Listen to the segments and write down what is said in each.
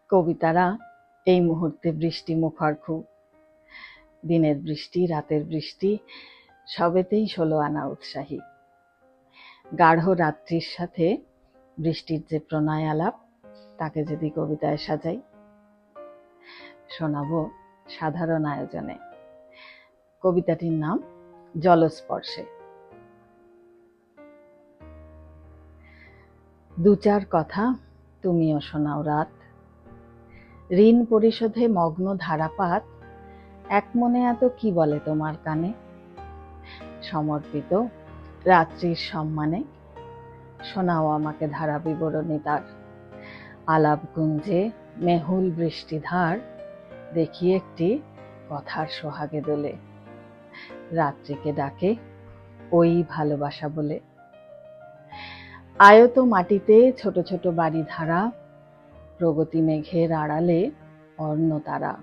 কবিতারা এই মুহূর্তে বৃষ্টি মুখর খুব। দিনের বৃষ্টি, রাতের বৃষ্টি, সবেতেই 16 আনা উৎসাহী। গাঢ় রাত্রির সাথে বৃষ্টির যে প্রণয় আলাপ, তাকে যদি কবিতায় সাজাই, শোনাবো সাধারণ আয়োজনে। কবিতাটির নাম জলস্পর্শে। দু চার কথা তুমিও শোনাও রাত, ঋণ পরিশোধে মগ্ন ধারাপাত, এক মনে এত কি বলে তোমার কানে, সমর্পিত রাত্রির সম্মানে শোনাও আমাকে ধারা বিবরণী তার। আলাপ গুঞ্জে মেহুল বৃষ্টিধার, দেখি একটি কথার সোহাগে দোলে, রাত্রিকে ডাকে ওই ভালোবাসা বলে। আয়ত মাটিতে ছোট ছোট বাড়ি ধারা, প্রগতি মেঘের আড়ালে অর্ণ তারা,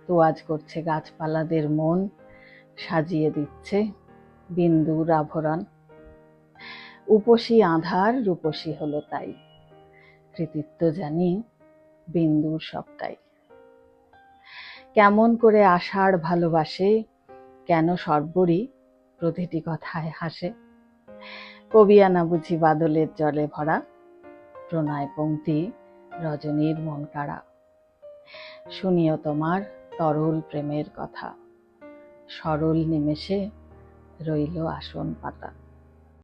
তোয়াজ করছে গাছপালাদের মন, সাজিয়ে দিচ্ছে বিন্দুর আভরণ। উপসী আঁধার রূপসী হলো তাই, কৃতিত্ব জানি বিন্দুর সবটাই। কেমন করে আষাঢ় ভালোবাসে, কেন সর্বরই প্রতিটি কথায় হাসে। কবিয়ানা বুঝি বাদলের জলে ভরা, প্রণয় পংক্তি রজনীর মন কাড়া। শুনিও তোমার তরল প্রেমের কথা, সরল নিমেষে রইল আসন পাতা।